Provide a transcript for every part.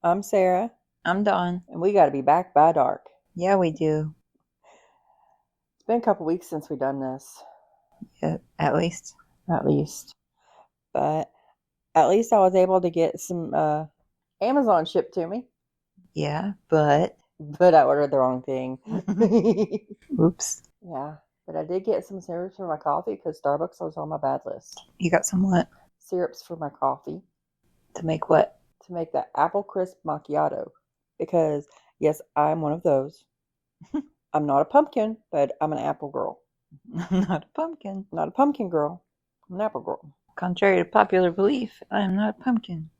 I'm Sarah, I'm Dawn. and we got to be back by dark. Yeah, we do. It's been a couple weeks since we done this, Yeah, at least. at least. But at least I was able to get some Amazon shipped to me. Yeah, but But I ordered the wrong thing. oops. Yeah, but I did get some syrups for my coffee because Starbucks was on my bad list. You got some what? Syrups for my coffee To make what? to make the apple crisp macchiato. Because, yes, I'm one of those. I'm not a pumpkin, but I'm an apple girl. I'm not a pumpkin. Not a pumpkin girl. I'm an apple girl. Contrary to popular belief, I am not a pumpkin.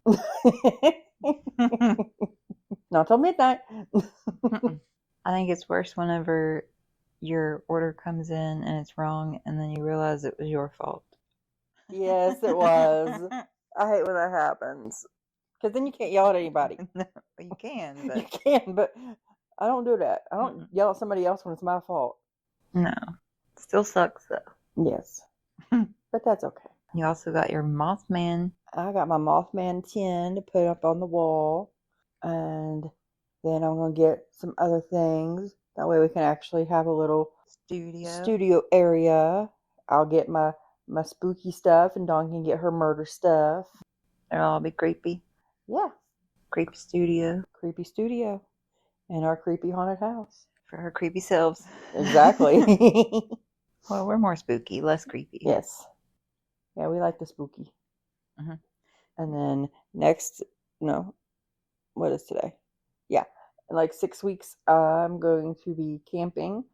Not till midnight. I think it's worse whenever your order comes in and it's wrong and then you realize it was your fault. Yes, it was. I hate when that happens. Because then you can't yell at anybody. No, you can, You but can, but I don't do that. I don't yell at somebody else when it's my fault. no. Still sucks though. Yes. But that's okay. You also got your Mothman. I got my Mothman tin to put up on the wall. And then I'm going to get some other things. That way we can actually have a little studio area. I'll get my spooky stuff, and Dawn can get her murder stuff. It'll all be creepy. Yeah. Creepy studio. Creepy studio. And our creepy haunted house. For her creepy selves. Exactly. Well, we're more spooky, less creepy. Yes. Yeah, we like the spooky. Mhm. And then next, what is today? Yeah. In like 6 weeks, I'm going to be camping.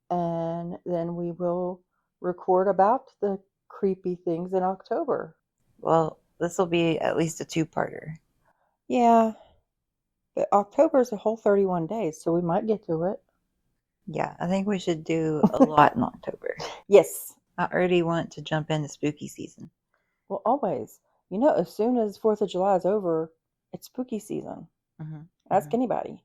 And then we will record about the creepy things in October. Well, this will be at least a two-parter. Yeah. But October is a whole 31 days, so we might get to it. Yeah, I think we should do a lot in October. Yes. I already want to jump into spooky season. Well, always. As soon as 4th of July is over, it's spooky season. Mm-hmm. Ask anybody.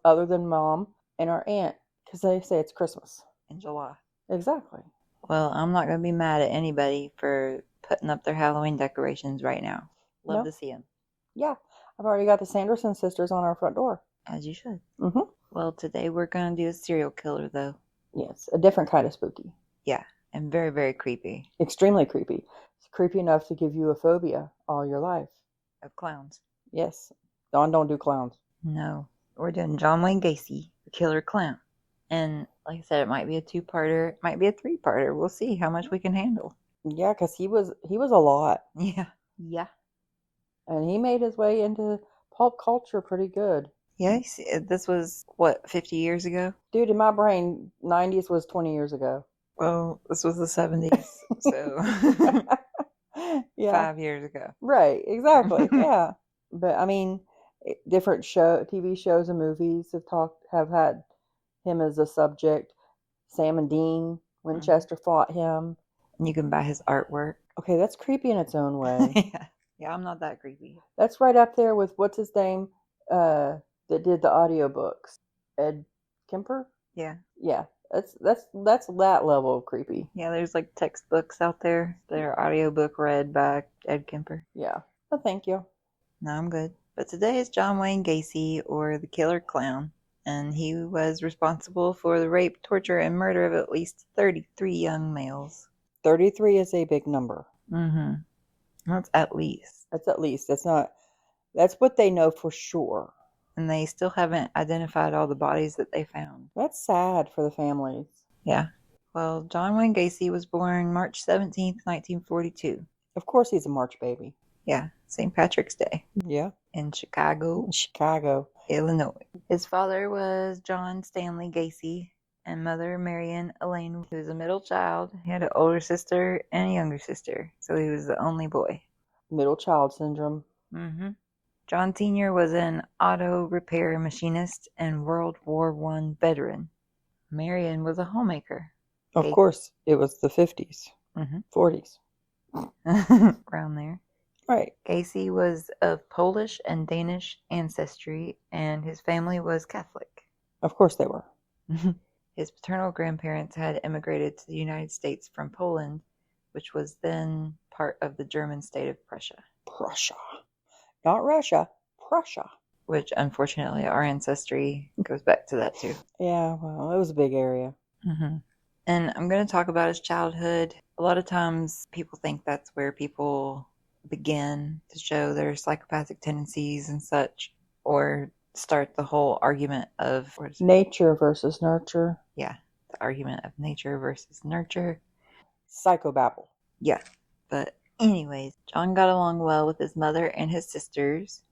Other than Mom and our aunt, because they say it's Christmas. In July. Exactly. Well, I'm not going to be mad at anybody for putting up their Halloween decorations right now. Love to see them. Yeah. I've already got the Sanderson sisters on our front door. As you should. Mm-hmm. Well, today we're going to do a serial killer, though. Yes, a different kind of spooky. Yeah, and very, very creepy. Extremely creepy. It's creepy enough to give you a phobia all your life. Of clowns. Yes. Dawn don't do clowns. No. We're doing John Wayne Gacy, the killer clown. And like I said, it might be a two-parter, it might be a three-parter. We'll see how much we can handle. Yeah, because he was a lot. Yeah. Yeah. And he made his way into pulp culture pretty good. Yes, this was, what, 50 years ago? Dude, in my brain, 90s was 20 years ago. Well, this was the 70s, so yeah. 5 years ago. Right, exactly, yeah. But, I mean, different TV shows and movies have had him as a subject. Sam and Dean Winchester fought him. And you can buy his artwork. Okay, that's creepy in its own way. Yeah, I'm not that creepy. That's right up there with what's his name that did the audiobooks. Ed Kemper? Yeah. Yeah. That's that level of creepy. Yeah, there's like textbooks out there. They're audiobook read by Ed Kemper. Yeah. Well, thank you. No, I'm good. But today is John Wayne Gacy, or the Killer Clown, and he was responsible for the rape, torture, and murder of at least 33 young males. 33 is a big number. Mm-hmm. That's at least. That's at least. That's what they know for sure. And they still haven't identified all the bodies that they found. That's sad for the families. Yeah. Well, John Wayne Gacy was born March 17th, 1942. Of course he's a March baby. Yeah, St. Patrick's Day. Yeah. In Chicago, Illinois. His father was John Stanley Gacy, and mother Marion Elaine, who was a middle child. He had an older sister and a younger sister, so he was the only boy. Middle child syndrome. Mm-hmm. John Sr. was an auto repair machinist and World War I veteran. Marion was a homemaker. Of course, it was the 50s, 40s. Around there. Right. Gacy was of Polish and Danish ancestry, and his family was Catholic. Of course they were. His paternal grandparents had immigrated to the United States from Poland, which was then part of the German state of Prussia. Prussia. Not Russia. Prussia. which unfortunately our ancestry goes back to that too. Yeah, well, it was a big area. Mm-hmm. And I'm going to talk about his childhood. A lot of times people think that's where people begin to show their psychopathic tendencies and such, or start the whole argument of nature versus nurture. Yeah, the argument of nature versus nurture. Psychobabble. Yeah, but anyways, John got along well with his mother and his sisters.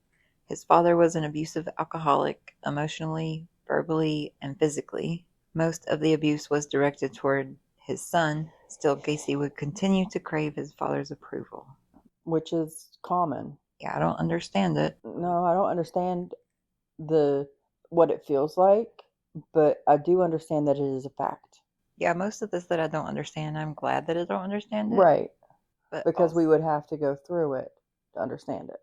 His father was an abusive alcoholic, emotionally, verbally, and physically. Most of the abuse was directed toward his son. Still, Gacy would continue to crave his father's approval. Which is common. Yeah, I don't understand it. No, I don't understand what it feels like, but I do understand that it is a fact. Yeah, most of this that I don't understand, I'm glad that I don't understand it. Right. But because also, we would have to go through it to understand it.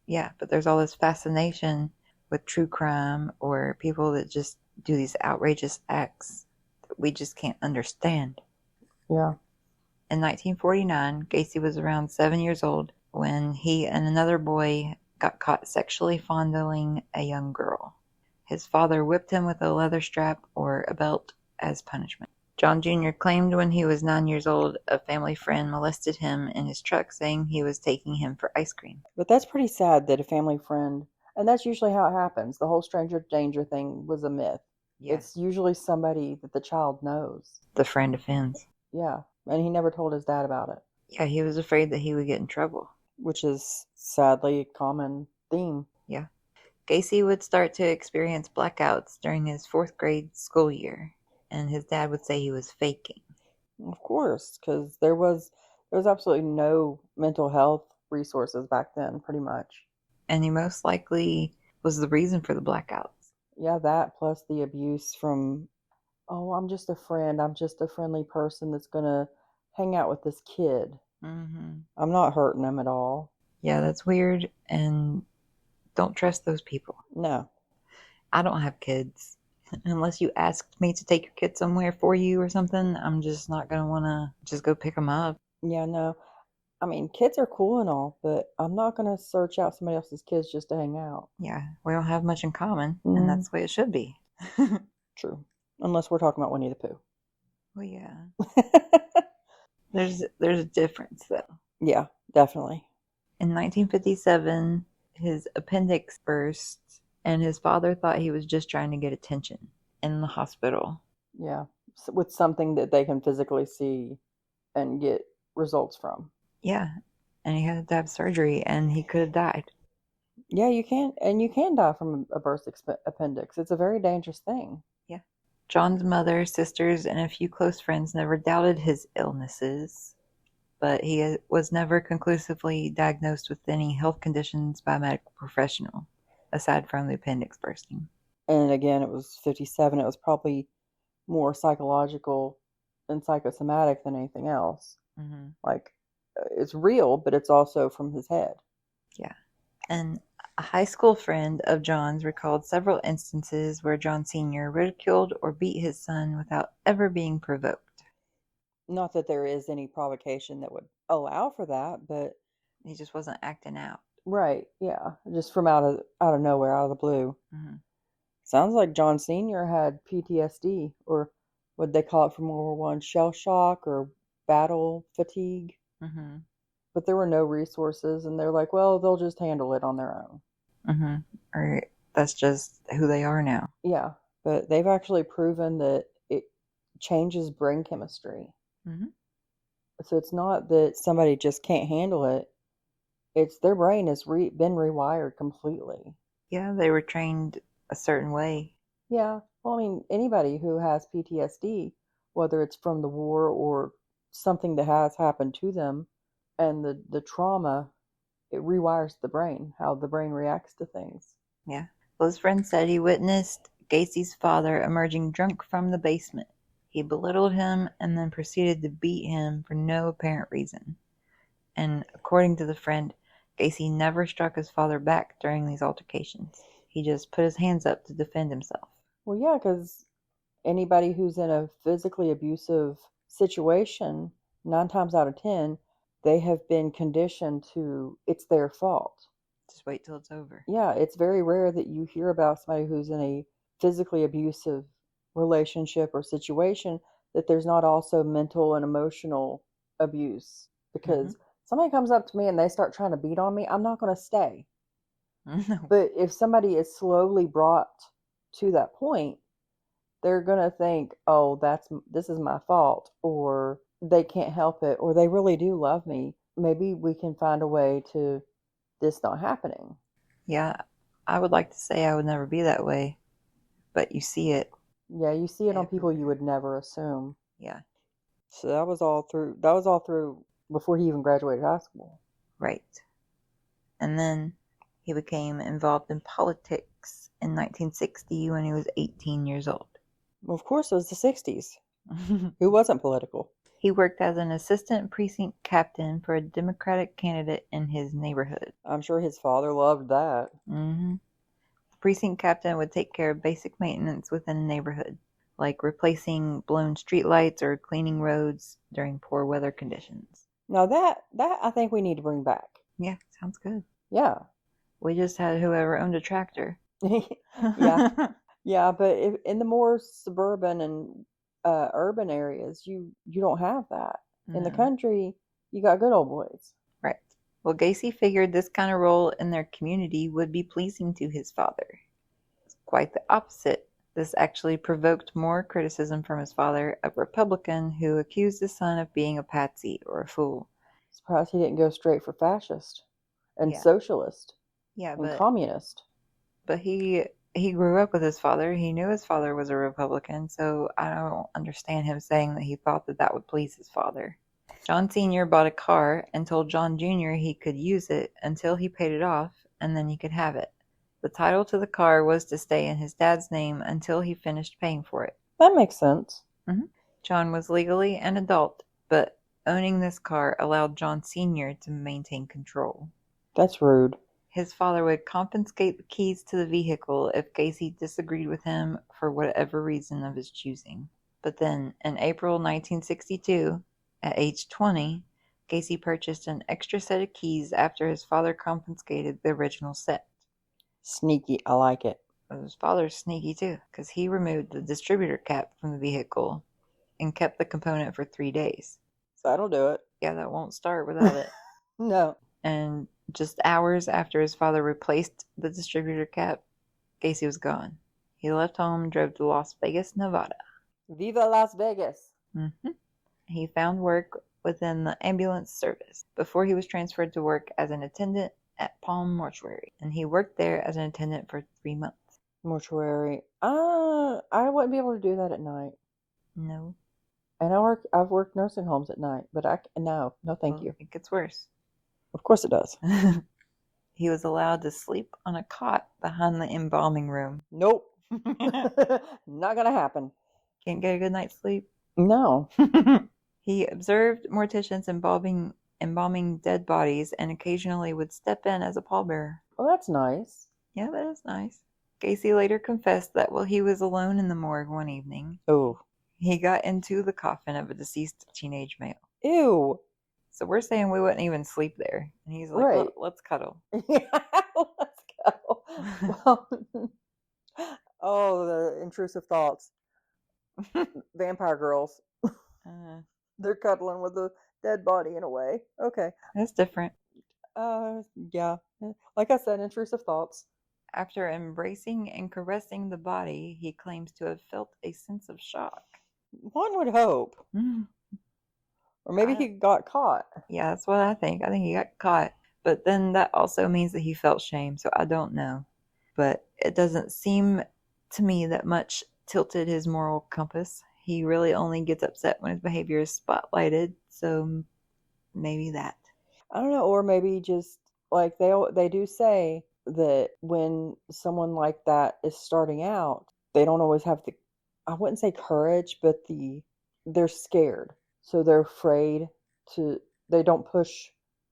Yeah, but there's all this fascination with true crime or people that just do these outrageous acts that we just can't understand. Yeah. In 1949, Gacy was around 7 years old when he and another boy got caught sexually fondling a young girl. His father whipped him with a leather strap or a belt as punishment. John Jr. claimed when he was 9 years old, a family friend molested him in his truck, saying he was taking him for ice cream. But that's pretty sad that a family friend, and that's usually how it happens. The whole stranger danger thing was a myth. Yeah. It's usually somebody that the child knows. The friend offends. Yeah, and he never told his dad about it. Yeah, he was afraid that he would get in trouble. Which is sadly a common theme. Yeah. Gacy would start to experience blackouts during his 4th grade school year, and his dad would say he was faking. Of course, because there was absolutely no mental health resources back then, pretty much. And he most likely was the reason for the blackouts. Yeah, that plus the abuse from, oh, I'm just a friend. I'm just a friendly person that's going to hang out with this kid. Mm-hmm. I'm not hurting him at all. Yeah, that's weird, and don't trust those people. No. I don't have kids. Unless you asked me to take your kid somewhere for you or something, I'm just not going to want to just go pick them up. Yeah, no. I mean, kids are cool and all, but I'm not going to search out somebody else's kids just to hang out. Yeah, we don't have much in common, and that's the way it should be. True. Unless we're talking about Winnie the Pooh. Well, yeah. There's a difference, though. Yeah, definitely. In 1957, his appendix burst, and his father thought he was just trying to get attention in the hospital. Yeah, with something that they can physically see and get results from. Yeah, and he had to have surgery, and he could have died. Yeah, you can die from a burst appendix. It's a very dangerous thing. Yeah. John's mother, sisters, and a few close friends never doubted his illnesses, but he was never conclusively diagnosed with any health conditions by a medical professional, aside from the appendix bursting. And again, it was 57. It was probably more psychological and psychosomatic than anything else. Mm-hmm. Like, it's real, but it's also from his head. Yeah. And a high school friend of John's recalled several instances where John Sr. ridiculed or beat his son without ever being provoked. Not that there is any provocation that would allow for that, but he just wasn't acting out. Right, yeah. Just from out of nowhere, out of the blue. Mm-hmm. Sounds like John Sr. had PTSD, or what they call it from World War I, shell shock or battle fatigue. Mm-hmm. But there were no resources, and they're like, well, they'll just handle it on their own. Mm-hmm. Or that's just who they are now. Yeah, but they've actually proven that it changes brain chemistry. Mm-hmm. So it's not that somebody just can't handle it. It's their brain has been rewired completely. Yeah, they were trained a certain way. Yeah, well, I mean, anybody who has PTSD, whether it's from the war or something that has happened to them, and the trauma, it rewires the brain, how the brain reacts to things. Yeah. Well, his friend said he witnessed Gacy's father emerging drunk from the basement. He belittled him and then proceeded to beat him for no apparent reason. And according to the friend, Gacy never struck his father back during these altercations. He just put his hands up to defend himself. Well, yeah, because anybody who's in a physically abusive situation, 9 times out of 10, they have been conditioned to, it's their fault. Just wait till it's over. Yeah, it's very rare that you hear about somebody who's in a physically abusive relationship or situation that there's not also mental and emotional abuse. Because somebody comes up to me and they start trying to beat on me, I'm not going to stay. No. But if somebody is slowly brought to that point, they're going to think, oh, this is my fault, or they can't help it, or they really do love me. Maybe we can find a way to this not happening. Yeah, I would like to say I would never be that way, but you see it. Yeah, you see it on people you everywhere. would never assume. Yeah, So that was all through before he even graduated high school. right. And then he became involved in politics in 1960 when he was 18 years old. Well, of course, it was the 60s. Who wasn't political? He worked as an assistant precinct captain for a Democratic candidate in his neighborhood. I'm sure his father loved that. The precinct captain would take care of basic maintenance within a neighborhood, like replacing blown streetlights or cleaning roads during poor weather conditions. Now that I think we need to bring back. Yeah, sounds good. Yeah. We just had whoever owned a tractor. Yeah. Yeah, but in the more suburban and urban areas, you don't have that. In the country, you got good old boys. Right. Well, Gacy figured this kind of role in their community would be pleasing to his father. It's quite the opposite. This actually provoked more criticism from his father, a Republican who accused his son of being a patsy or a fool. Surprised he didn't go straight for fascist and socialist and communist. But he grew up with his father. He knew his father was a Republican, so I don't understand him saying that he thought that would please his father. John Sr. bought a car and told John Jr. he could use it until he paid it off, and then he could have it. The title to the car was to stay in his dad's name until he finished paying for it. That makes sense. John was legally an adult, but owning this car allowed John Sr. to maintain control. That's rude. His father would confiscate the keys to the vehicle if Gacy disagreed with him for whatever reason of his choosing. But then, in April 1962, at age 20, Gacy purchased an extra set of keys after his father confiscated the original set. Sneaky, I like it. His father's sneaky too, because he removed the distributor cap from the vehicle and kept the component for 3 days. So that'll do it. Yeah, that won't start without it. No. And just hours after his father replaced the distributor cap, Gacy was gone. He left home and drove to Las Vegas, Nevada. Viva Las Vegas. He found work within the ambulance service before he was transferred to work as an attendant at Palm Mortuary. And he worked there as an attendant for 3 months. Mortuary. I wouldn't be able to do that at night. No. And I've worked nursing homes at night, but no, thank you. It gets worse. Of course it does. He was allowed to sleep on a cot behind the embalming room. Nope. Not gonna happen. Can't get a good night's sleep? No. He observed morticians embalming dead bodies and occasionally would step in as a pallbearer. Well, that's nice. Yeah, that is nice. Gacy later confessed that while he was alone in the morgue one evening, he got into the coffin of a deceased teenage male. Ew. So we're saying we wouldn't even sleep there. And he's like, right. Let's cuddle. Yeah, let's cuddle. Oh, the intrusive thoughts. Vampire girls. They're cuddling with a dead body in a way. Okay. That's different. Yeah. Like I said, intrusive thoughts. After embracing and caressing the body, he claims to have felt a sense of shock. One would hope. Or maybe he got caught. Yeah, that's what I think. I think he got caught. But then that also means that he felt shame, so I don't know. But it doesn't seem to me that much tilted his moral compass. He really only gets upset when his behavior is spotlighted, so maybe that. I don't know, or maybe just like they do say that when someone like that is starting out, they don't always have I wouldn't say courage, but they're scared. So they're afraid they don't push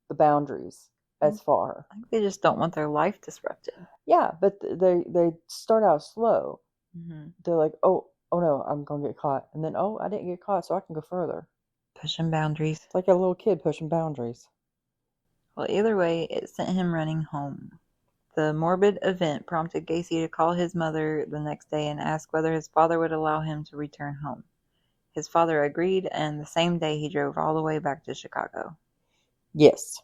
the boundaries as far. I think they just don't want their life disrupted. Yeah, but they start out slow. They're like, oh no, I'm going to get caught. And then, I didn't get caught, so I can go further. Pushing boundaries. It's like a little kid pushing boundaries. Well, either way, it sent him running home. The morbid event prompted Gacy to call his mother the next day and ask whether his father would allow him to return home. His father agreed, and the same day he drove all the way back to Chicago. Yes.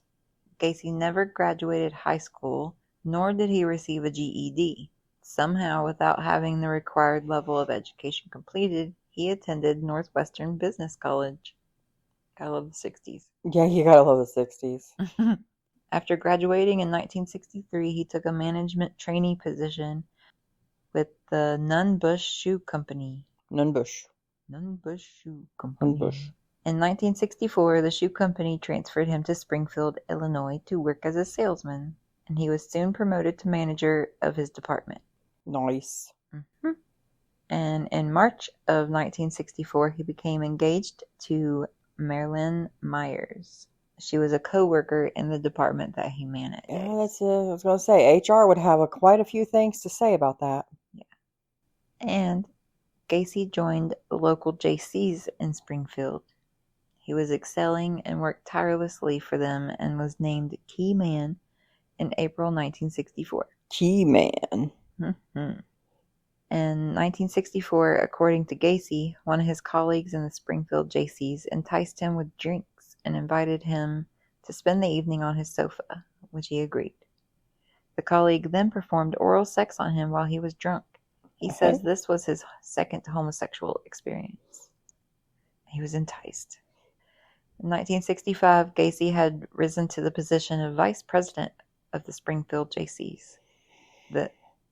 Gacy never graduated high school, nor did he receive a GED. Somehow, without having the required level of education completed, he attended Northwestern Business College. I love the 60s. Yeah, you gotta love the 60s. After graduating in 1963, he took a management trainee position with the Nunn-Bush Shoe Company. Nunn-Bush. Nunn-Bush Shoe Company. Nunn-Bush. In 1964, the shoe company transferred him to Springfield, Illinois to work as a salesman, and he was soon promoted to manager of his department. Nice. Mm-hmm. And in March of 1964, he became engaged to Marilyn Myers. She was a co-worker in the department that he managed. Yeah, I was going to say, HR would have quite a few things to say about that. Yeah. And Gacy joined the local JC's in Springfield. He was excelling and worked tirelessly for them and was named Key Man in April 1964. Key Man. Mm-hmm. In 1964, according to Gacy, one of his colleagues in the Springfield JC's enticed him with drinks and invited him to spend the evening on his sofa, which he agreed. The colleague then performed oral sex on him while he was drunk. He says this was his second homosexual experience. He was enticed. In 1965, Gacy had risen to the position of vice president of the Springfield JC's.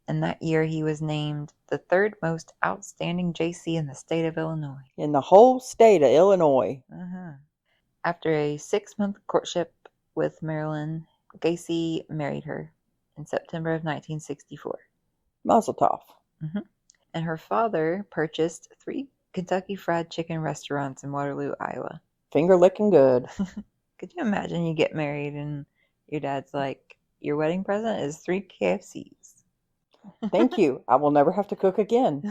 In that year, he was named the third most outstanding JC in the state of Illinois. In the whole state of Illinois. Uh-huh. After a 6-month courtship with Marilyn, Gacy married her in September of 1964. Mazel tov. Mm-hmm. And her father purchased 3 Kentucky Fried Chicken restaurants in Waterloo, Iowa. Finger licking good. Could you imagine you get married and your dad's like, your wedding present is 3 KFCs. Thank you. I will never have to cook again.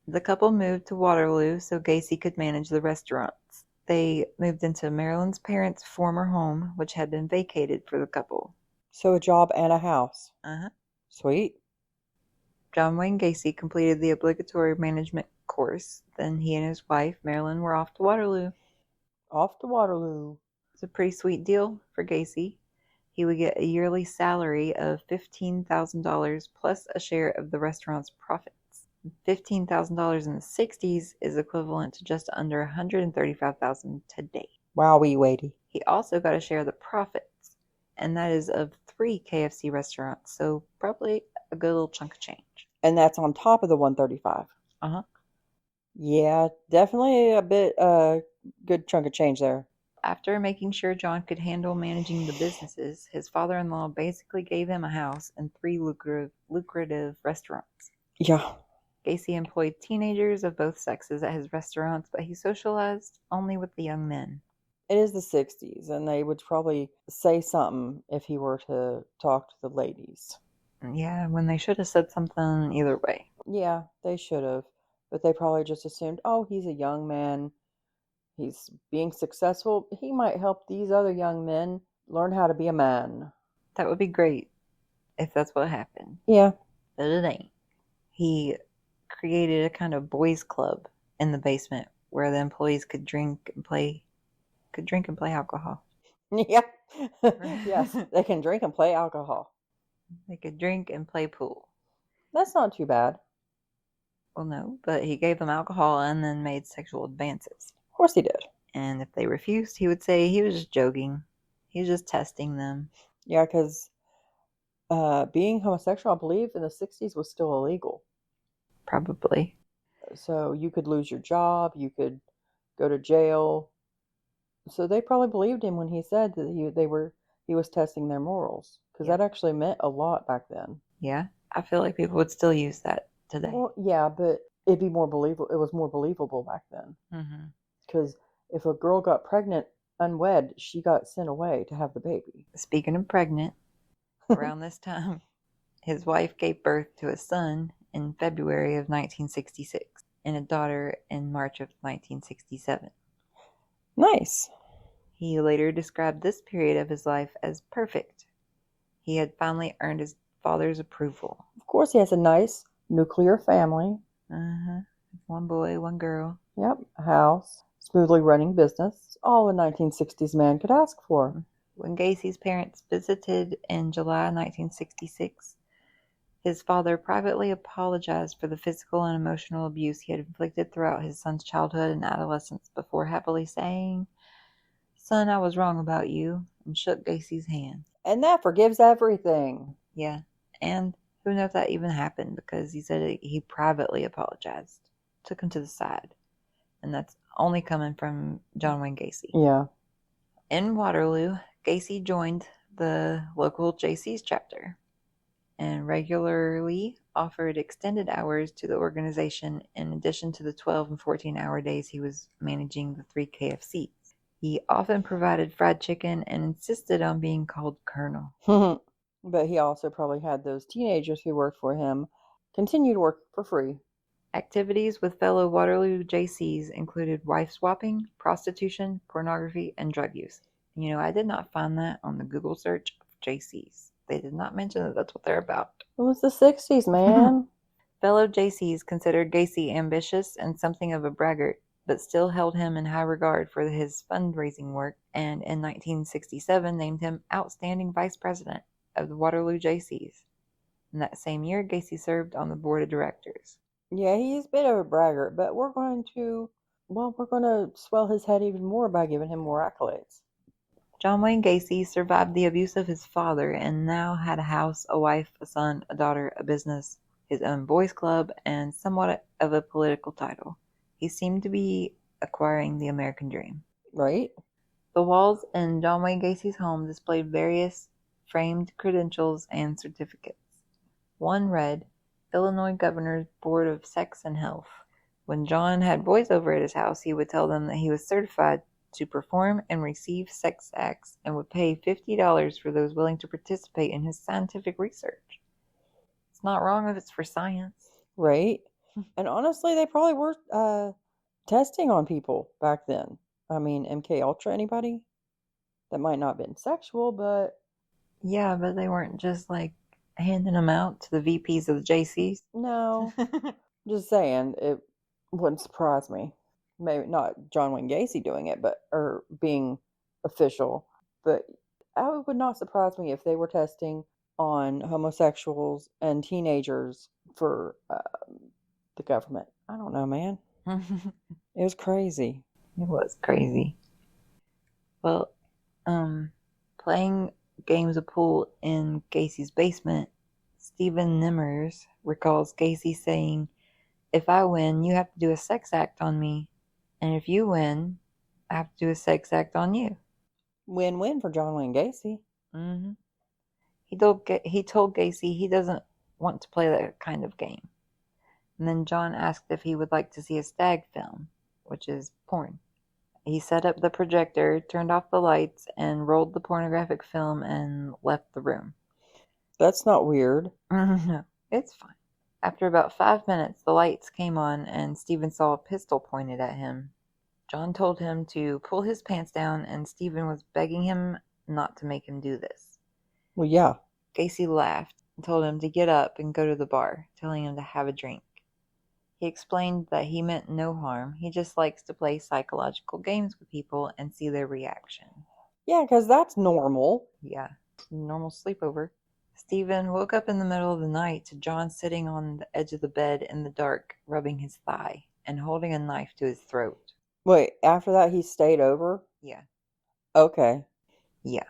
The couple moved to Waterloo so Gacy could manage the restaurants. They moved into Marilyn's parents' former home, which had been vacated for the couple. So a job and a house. Uh-huh. Sweet. John Wayne Gacy completed the obligatory management course. Then he and his wife, Marilyn, were off to Waterloo. Off to Waterloo. It's a pretty sweet deal for Gacy. He would get a yearly salary of $15,000 plus a share of the restaurant's profits. $15,000 in the 60s is equivalent to just under $135,000 today. Wowee weighty. He also got a share of the profits, and that is of 3 KFC restaurants, so probably a good little chunk of change. And that's on top of the 135. Uh-huh. Yeah, definitely a bit good chunk of change there. After making sure John could handle managing the businesses, his father-in-law basically gave him a house and 3 lucrative restaurants. Yeah. Gacy employed teenagers of both sexes at his restaurants, but he socialized only with the young men. It is the 60s, and they would probably say something if he were to talk to the ladies. Yeah, when they should have said something either way. Yeah, they should have. But they probably just assumed, oh, he's a young man. He's being successful. He might help these other young men learn how to be a man. That would be great if that's what happened. Yeah. But it ain't. He created a kind of boys' club in the basement where the employees could drink and play alcohol. Yeah. Yes, they can drink and play alcohol. They could drink and play pool. That's not too bad. Well, no, but he gave them alcohol and then made sexual advances. Of course he did. And if they refused, he would say he was just joking. He was just testing them. Yeah, because being homosexual, I believe, in the 60s was still illegal. Probably. So you could lose your job, you could go to jail. So they probably believed him when he said that he was testing their morals, because that actually meant a lot back then. Yeah, I feel like people would still use that today. Well, yeah, but it'd be more believable. It was more believable back then. Because if a girl got pregnant unwed, she got sent away to have the baby. Speaking of pregnant, around this time, his wife gave birth to a son in February of 1966 and a daughter in March of 1967. Nice. He later described this period of his life as perfect. He had finally earned his father's approval. Of course, he has a nice nuclear family. One boy, one girl. Yep, a house, smoothly running business. All a 1960s man could ask for. When Gacy's parents visited in July 1966, his father privately apologized for the physical and emotional abuse he had inflicted throughout his son's childhood and adolescence before happily saying, "Son, I was wrong about you," and shook Gacy's hand. And that forgives everything. Yeah, and who knows if that even happened, because he said he privately apologized, took him to the side, and that's only coming from John Wayne Gacy. Yeah. In Waterloo, Gacy joined the local JC's chapter and regularly offered extended hours to the organization in addition to the 12 and 14-hour days he was managing the 3 KFCs. He often provided fried chicken and insisted on being called Colonel. But he also probably had those teenagers who worked for him continue to work for free. Activities with fellow Waterloo JCs included wife swapping, prostitution, pornography, and drug use. You know, I did not find that on the Google search of JCs. They did not mention that that's what they're about. It was the 60s, man. Fellow JCs considered Gacy ambitious and something of a braggart, but still held him in high regard for his fundraising work, and in 1967 named him Outstanding Vice President of the Waterloo JCs. In that same year, Gacy served on the board of directors. Yeah, he's a bit of a braggart, but we're going to swell his head even more by giving him more accolades. John Wayne Gacy survived the abuse of his father and now had a house, a wife, a son, a daughter, a business, his own boys' club, and somewhat of a political title. He seemed to be acquiring the American dream. Right? The walls in John Wayne Gacy's home displayed various framed credentials and certificates. One read, Illinois Governor's Board of Sex and Health. When John had boys over at his house, he would tell them that he was certified to perform and receive sex acts and would pay $50 for those willing to participate in his scientific research. It's not wrong if it's for science. Right? And honestly, they probably were testing on people back then. I mean, MK Ultra, anybody? That might not have been sexual, but... Yeah, but they weren't just like handing them out to the VPs of the JCs. No. Just saying, it wouldn't surprise me. Maybe not John Wayne Gacy doing it, or being official, but it would not surprise me if they were testing on homosexuals and teenagers for the government. I don't know, man. It was crazy. It was crazy. Well, playing games of pool in Gacy's basement, Stephen Nimmers recalls Gacy saying, "If I win, you have to do a sex act on me. And if you win, I have to do a sex act on you." Win-win for John Wayne Gacy. Mm-hmm. He told Gacy he doesn't want to play that kind of game. And then John asked if he would like to see a stag film, which is porn. He set up the projector, turned off the lights, and rolled the pornographic film and left the room. That's not weird. No, it's fine. After about 5 minutes, the lights came on and Stephen saw a pistol pointed at him. John told him to pull his pants down, and Stephen was begging him not to make him do this. Well, yeah. Gacy laughed and told him to get up and go to the bar, telling him to have a drink. He explained that he meant no harm. He just likes to play psychological games with people and see their reaction. Yeah, because that's normal. Yeah, normal sleepover. Stephen woke up in the middle of the night to John sitting on the edge of the bed in the dark, rubbing his thigh and holding a knife to his throat. Wait, after that he stayed over? Yeah. Okay. Yeah.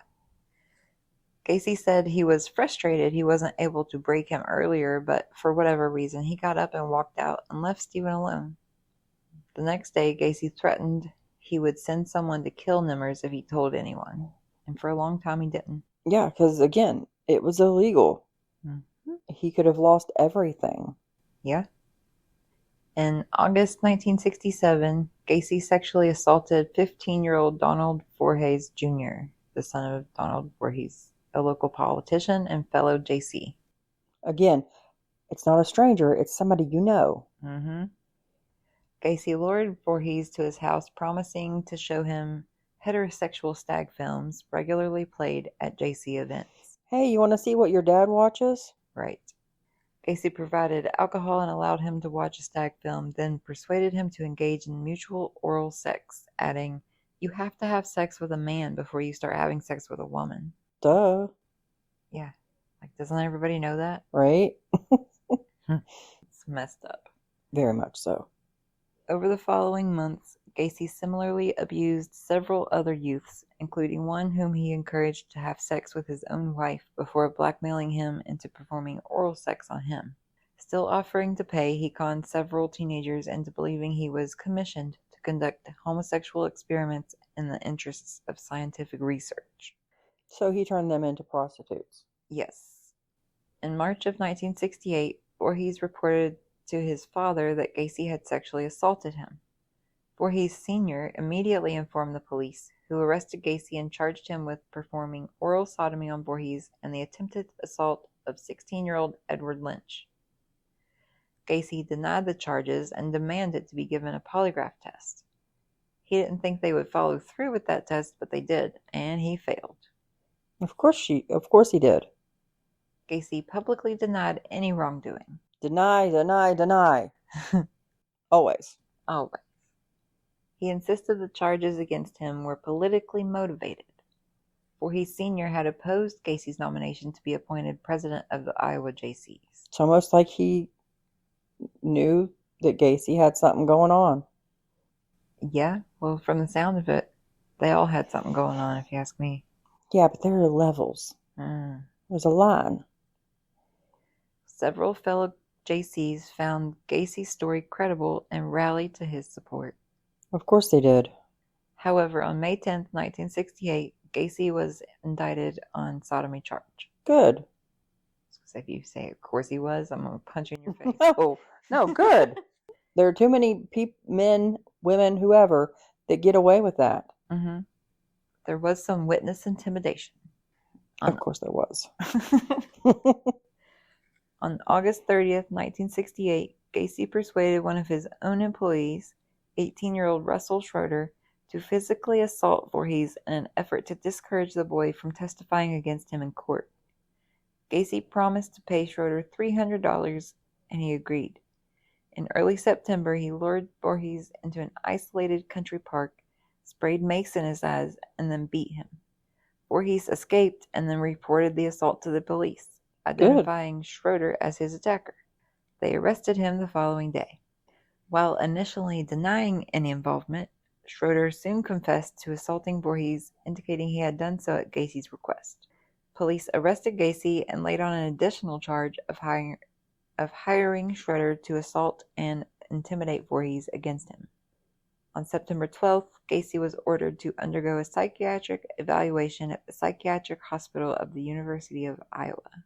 Gacy said he was frustrated he wasn't able to break him earlier, but for whatever reason, he got up and walked out and left Stephen alone. The next day, Gacy threatened he would send someone to kill Nimmers if he told anyone. And for a long time, he didn't. Yeah, because again, it was illegal. Mm-hmm. He could have lost everything. Yeah. In August 1967, Gacy sexually assaulted 15-year-old Donald Voorhees Jr., the son of Donald Voorhees, a local politician and fellow JC. Again, it's not a stranger, it's somebody you know. Mm-hmm. Gacy lured Voorhees to his house, promising to show him heterosexual stag films regularly played at JC events. Hey, you want to see what your dad watches? Right. Gacy provided alcohol and allowed him to watch a stag film, then persuaded him to engage in mutual oral sex, adding, "You have to have sex with a man before you start having sex with a woman." Duh. Yeah. Like, doesn't everybody know that? Right? It's messed up. Very much so. Over the following months, Gacy similarly abused several other youths, including one whom he encouraged to have sex with his own wife before blackmailing him into performing oral sex on him. Still offering to pay, he conned several teenagers into believing he was commissioned to conduct homosexual experiments in the interests of scientific research. So he turned them into prostitutes. Yes. In March of 1968, Voorhees reported to his father that Gacy had sexually assaulted him. Voorhees Sr. immediately informed the police, who arrested Gacy and charged him with performing oral sodomy on Voorhees and the attempted assault of 16-year-old Edward Lynch. Gacy denied the charges and demanded to be given a polygraph test. He didn't think they would follow through with that test, but they did, and he failed. Of course he did. Gacy publicly denied any wrongdoing. Deny, deny, deny. Always. Always. He insisted the charges against him were politically motivated. Voorhees Sr. had opposed Gacy's nomination to be appointed president of the Iowa Jaycees. It's almost like he knew that Gacy had something going on. Yeah, well, from the sound of it, they all had something going on, if you ask me. Yeah, but there are levels. There's a line. Several fellow Jaycees found Gacy's story credible and rallied to his support. Of course they did. However, on May 10th, 1968, Gacy was indicted on sodomy charge. Good. So if you say, of course he was, I'm going to punch you in your face. No, good. There are too many men, women, whoever, that get away with that. Mm-hmm. There was some witness intimidation. Of course there was. On August 30th, 1968, Gacy persuaded one of his own employees, 18-year-old Russell Schroeder, to physically assault Voorhees in an effort to discourage the boy from testifying against him in court. Gacy promised to pay Schroeder $300, and he agreed. In early September, he lured Voorhees into an isolated country park, sprayed mace in his eyes, and then beat him. Voorhees escaped and then reported the assault to the police, identifying Schroeder as his attacker. They arrested him the following day. While initially denying any involvement, Schroeder soon confessed to assaulting Voorhees, indicating he had done so at Gacy's request. Police arrested Gacy and laid on an additional charge of hiring Schroeder to assault and intimidate Voorhees against him. On September 12th, Gacy was ordered to undergo a psychiatric evaluation at the Psychiatric Hospital of the University of Iowa.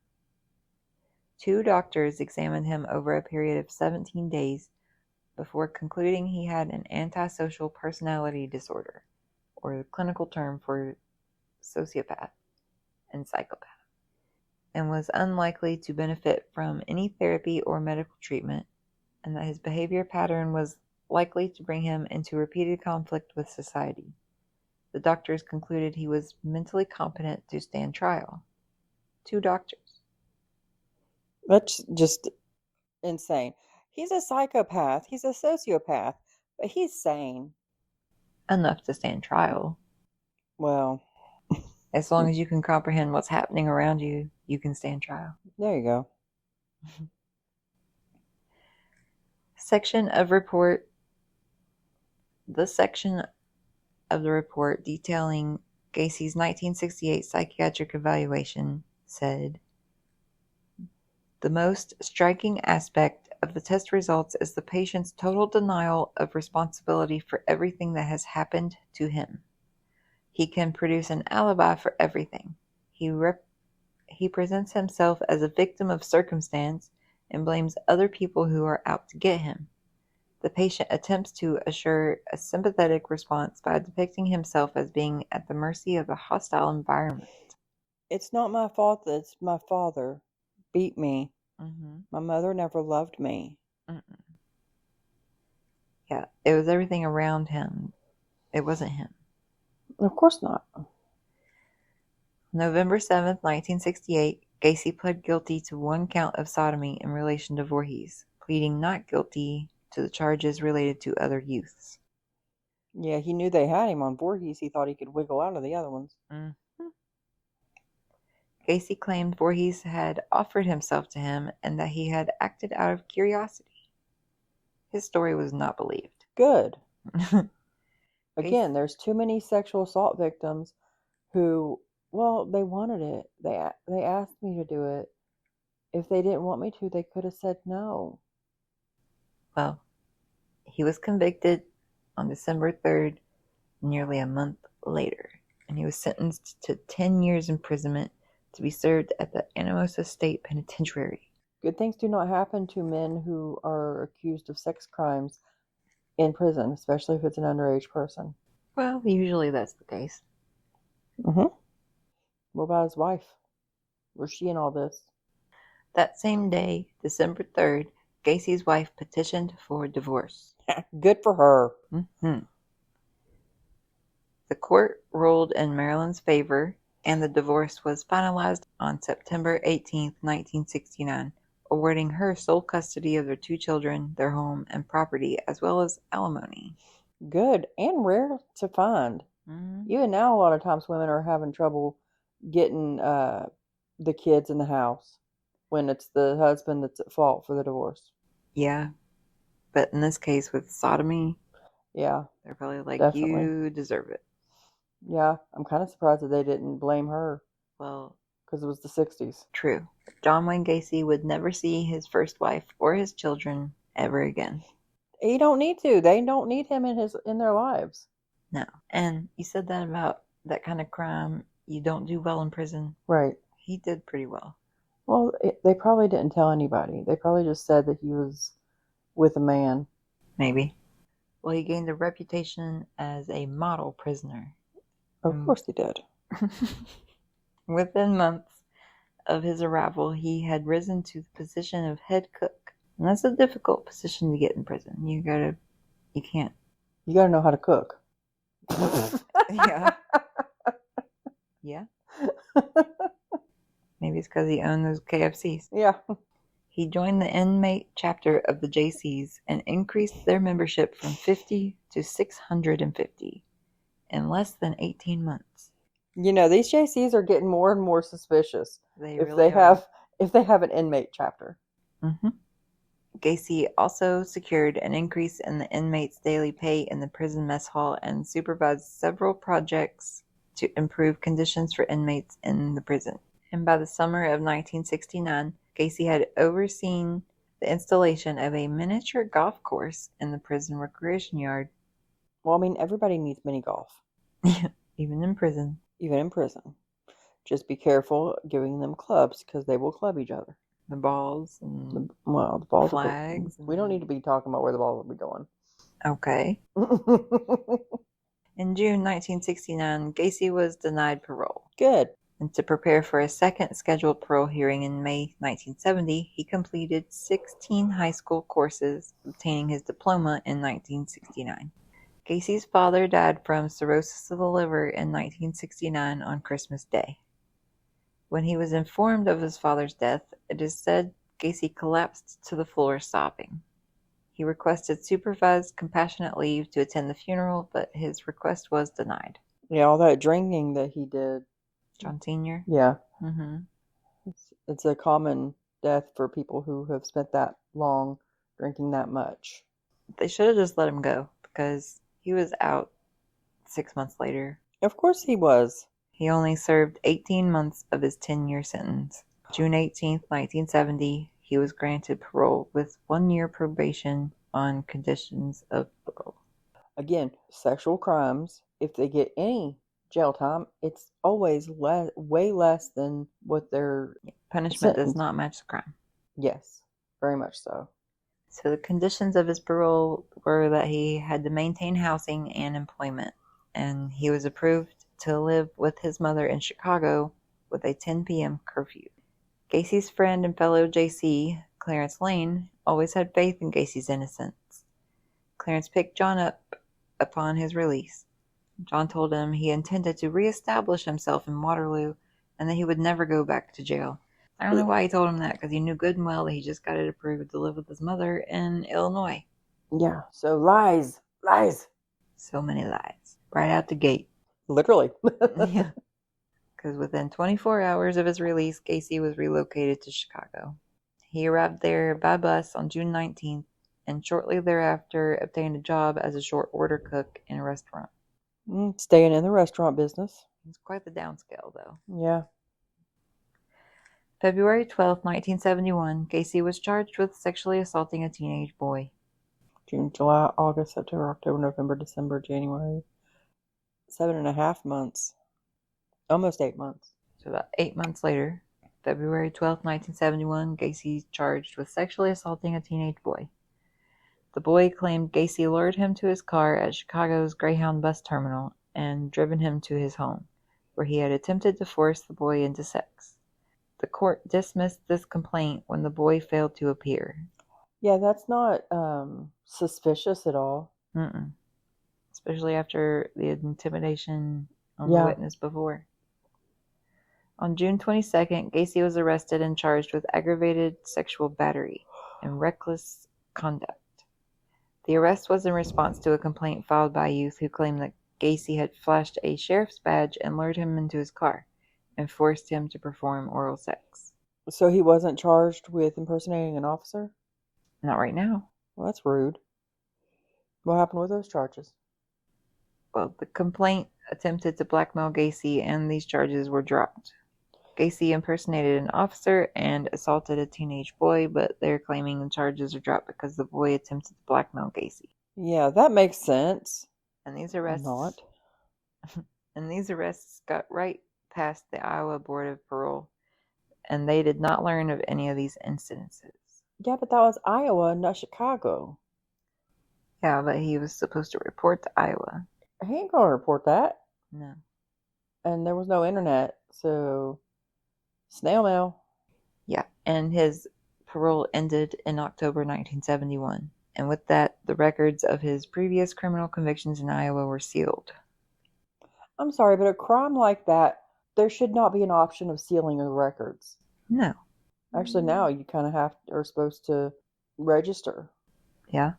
2 doctors examined him over a period of 17 days before concluding he had an antisocial personality disorder, or the clinical term for sociopath and psychopath, and was unlikely to benefit from any therapy or medical treatment, and that his behavior pattern was likely to bring him into repeated conflict with society. The doctors concluded he was mentally competent to stand trial. 2 doctors. That's just insane. He's a psychopath. He's a sociopath. But he's sane. Enough to stand trial. Well, as long as you can comprehend what's happening around you, you can stand trial. There you go. The section of the report detailing Gacy's 1968 psychiatric evaluation said, "The most striking aspect of the test results is the patient's total denial of responsibility for everything that has happened to him. He can produce an alibi for everything. He presents himself as a victim of circumstance and blames other people who are out to get him. The patient attempts to assure a sympathetic response by depicting himself as being at the mercy of a hostile environment. It's not my fault that my father beat me. Mm-hmm. My mother never loved me." Yeah, it was everything around him. It wasn't him. Of course not. November 7th, 1968, Gacy pled guilty to one count of sodomy in relation to Voorhees, pleading not guilty to the charges related to other youths. Yeah, he knew they had him on Voorhees. He thought he could wiggle out of the other ones. Mm-hmm. Gacy claimed Voorhees had offered himself to him and that he had acted out of curiosity. His story was not believed. Good. Again, there's too many sexual assault victims who, well, they wanted it. They asked me to do it. If they didn't want me to, they could have said no. Well, he was convicted on December 3rd, nearly a month later, and he was sentenced to 10 years imprisonment to be served at the Anamosa State Penitentiary. Good things do not happen to men who are accused of sex crimes in prison, especially if it's an underage person. Well, usually that's the case. Mm-hmm. What about his wife? Was she in all this? That same day, December 3rd, Gacy's wife petitioned for divorce. Good for her. Mm-hmm. The court ruled in Maryland's favor, and the divorce was finalized on September 18, 1969, awarding her sole custody of their 2 children, their home, and property, as well as alimony. Good, and rare to find. Mm-hmm. Even now, a lot of times women are having trouble getting the kids in the house when it's the husband that's at fault for the divorce. Yeah, but in this case with sodomy, yeah, they're probably like, definitely. You deserve it. Yeah, I'm kind of surprised that they didn't blame her. Well, because it was the 60s. True. John Wayne Gacy would never see his first wife or his children ever again. He don't need to. They don't need him in their lives. No. And you said that about that kind of crime, you don't do well in prison. Right. He did pretty well. Well, they probably didn't tell anybody. They probably just said that he was with a man. Maybe. Well, he gained a reputation as a model prisoner. Of course he did. Within months of his arrival, he had risen to the position of head cook. And that's a difficult position to get in prison. You can't. You gotta know how to cook. Yeah. Yeah. Maybe it's because he owned those KFCs. Yeah. He joined the inmate chapter of the JCs and increased their membership from 50 to 650 in less than 18 months. You know, these JCs are getting more and more suspicious if they have an inmate chapter. Mm-hmm. Gacy also secured an increase in the inmates' daily pay in the prison mess hall and supervised several projects to improve conditions for inmates in the prison. And by the summer of 1969, Gacy had overseen the installation of a miniature golf course in the prison recreation yard. Well, I mean, everybody needs mini golf. Even in prison. Even in prison. Just be careful giving them clubs because they will club each other. The balls and the balls flags. We don't need to be talking about where the balls will be going. Okay. In June 1969, Gacy was denied parole. Good. And to prepare for a second scheduled parole hearing in May 1970, he completed 16 high school courses, obtaining his diploma in 1969. Gacy's father died from cirrhosis of the liver in 1969 on Christmas Day. When he was informed of his father's death, it is said Gacy collapsed to the floor sobbing. He requested supervised compassionate leave to attend the funeral, but his request was denied. Yeah, all that drinking that he did. John Sr.? Yeah. Mm-hmm. It's a common death for people who have spent that long drinking that much. They should have just let him go because he was out 6 months later. Of course he was. He only served 18 months of his 10-year sentence. June 18, 1970, he was granted parole with 1 year probation on conditions of parole. Again, sexual crimes, if they get any jail time, it's always way less than what their punishment does not match the crime. Yes, very much so. So the conditions of his parole were that he had to maintain housing and employment, and he was approved to live with his mother in Chicago with a 10 p.m. curfew. Gacy's friend and fellow JC, Clarence Lane, always had faith in Gacy's innocence. Clarence picked John up upon his release. John told him he intended to reestablish himself in Waterloo and that he would never go back to jail. I don't know why he told him that, because he knew good and well that he just got it approved to live with his mother in Illinois. Yeah, so lies. So many lies. Right out the gate. Literally. Yeah. Because within 24 hours of his release, Gacy was relocated to Chicago. He arrived there by bus on June 19th, and shortly thereafter obtained a job as a short order cook in a restaurant. Staying in the restaurant business. It's quite the downscale, though. Yeah. February 12th, 1971, Gacy was charged with sexually assaulting a teenage boy. June, July, August, September, October, November, December, January. 7.5 months. Almost 8 months. So about 8 months later, February 12th, 1971, Gacy charged with sexually assaulting a teenage boy. The boy claimed Gacy lured him to his car at Chicago's Greyhound bus terminal and driven him to his home, where he had attempted to force the boy into sex. The court dismissed this complaint when the boy failed to appear. Yeah, that's not suspicious at all. Especially after the intimidation on the witness before. On June 22nd, Gacy was arrested and charged with aggravated sexual battery and reckless conduct. The arrest was in response to a complaint filed by a youth who claimed that Gacy had flashed a sheriff's badge and lured him into his car and forced him to perform oral sex. So he wasn't charged with impersonating an officer? Not right now. Well, that's rude. What happened with those charges? Well, the complaint attempted to blackmail Gacy, and these charges were dropped. Gacy impersonated an officer and assaulted a teenage boy, but they're claiming the charges are dropped because the boy attempted to blackmail Gacy. Yeah, that makes sense. And these arrests got right past the Iowa Board of Parole, and they did not learn of any of these incidences. Yeah, but that was Iowa, not Chicago. Yeah, but he was supposed to report to Iowa. He ain't gonna report that. No. And there was no internet, so snail mail. Yeah, and his parole ended in October 1971. And with that, the records of his previous criminal convictions in Iowa were sealed. I'm sorry, but a crime like that, there should not be an option of sealing the records. No. Actually, now you kind of are supposed to register. Yeah.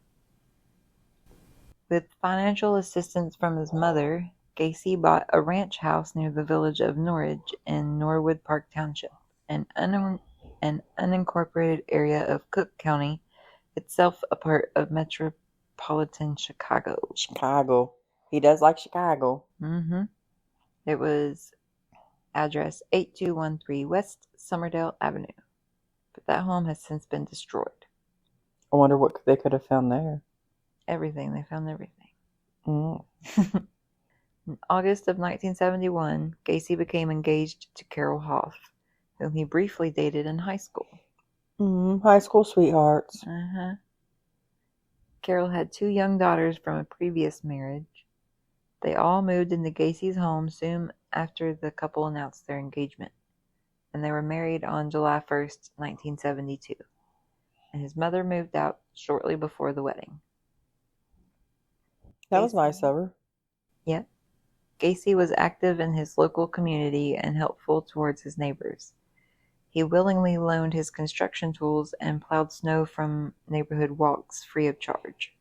With financial assistance from his mother, Gacy bought a ranch house near the village of Norridge in Norwood Park Township, an unincorporated area of Cook County, itself a part of metropolitan Chicago. Chicago. He does like Chicago. It was address 8213 West Summerdale Avenue. But that home has since been destroyed. I wonder what they could have found there. Everything. They found everything. In August of 1971, Gacy became engaged to Carol Hoff, whom he briefly dated in high school. High school sweethearts. Carol had 2 young daughters from a previous marriage. They all moved into Gacy's home soon after the couple announced their engagement, and they were married on July 1st, 1972. And his mother moved out shortly before the wedding. That was nice of her. Yeah. Gacy was active in his local community and helpful towards his neighbors. He willingly loaned his construction tools and plowed snow from neighborhood walks free of charge.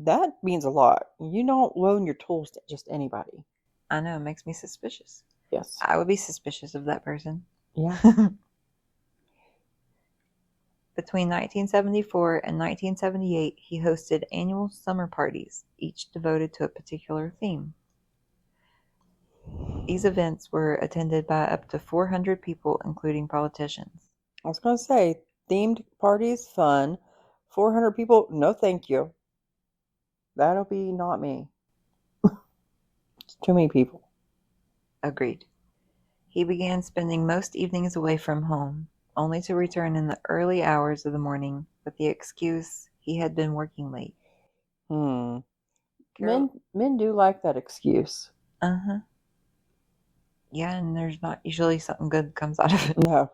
That means a lot. You don't loan your tools to just anybody. I know, it makes me suspicious. Yes. I would be suspicious of that person. Yeah. Between 1974 and 1978, he hosted annual summer parties, each devoted to a particular theme. These events were attended by up to 400 people, including politicians. I was going to say, themed parties, fun. 400 people, no thank you. That'll be not me. It's too many people. Agreed. He began spending most evenings away from home, only to return in the early hours of the morning with the excuse he had been working late. Men do like that excuse. Yeah, and there's not usually something good comes out of it. No.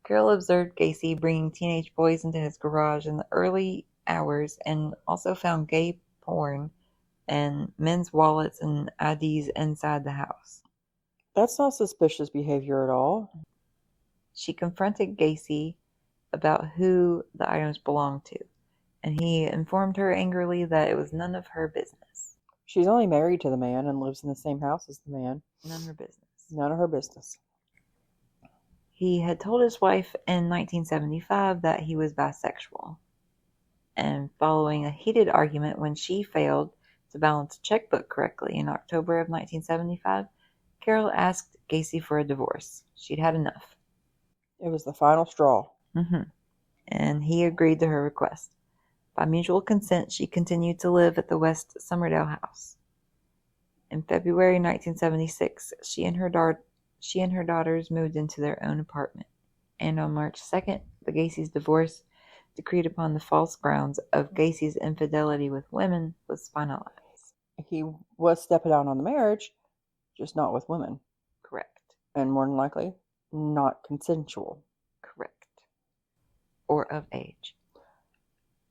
Carol observed Gacy bringing teenage boys into his garage in the early hours and also found gay porn and men's wallets and IDs inside the house. That's not suspicious behavior at all. She confronted Gacy about who the items belonged to, and he informed her angrily that it was none of her business. She's only married to the man and lives in the same house as the man. None of her business. None of her business. He had told his wife in 1975 that he was bisexual. And following a heated argument when she failed to balance a checkbook correctly in October of 1975, Carol asked Gacy for a divorce. She'd had enough. It was the final straw. And he agreed to her request. By mutual consent, she continued to live at the West Somerdale house. In February 1976, she and her daughters moved into their own apartment. And on March 2nd, the Gacy's divorce, decreed upon the false grounds of Gacy's infidelity with women, was finalized. He was stepping out on the marriage, just not with women. Correct. And more than likely, not consensual. Correct. Or of age.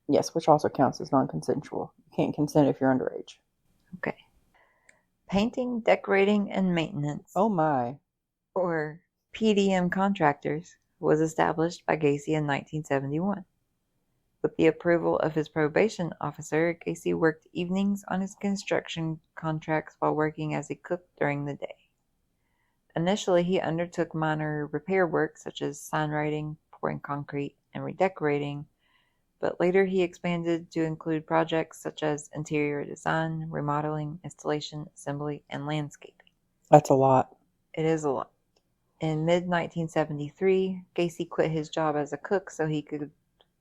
Yes, which also counts as non-consensual. You can't consent if you're underage. Okay. Painting, decorating, and maintenance. Oh my. Or PDM contractors was established by Gacy in 1971. With the approval of his probation officer, Gacy worked evenings on his construction contracts while working as a cook during the day. Initially, he undertook minor repair work such as sign writing, pouring concrete, and redecorating, but later he expanded to include projects such as interior design, remodeling, installation, assembly, and landscaping. That's a lot. It is a lot. In mid-1973, Gacy quit his job as a cook so he could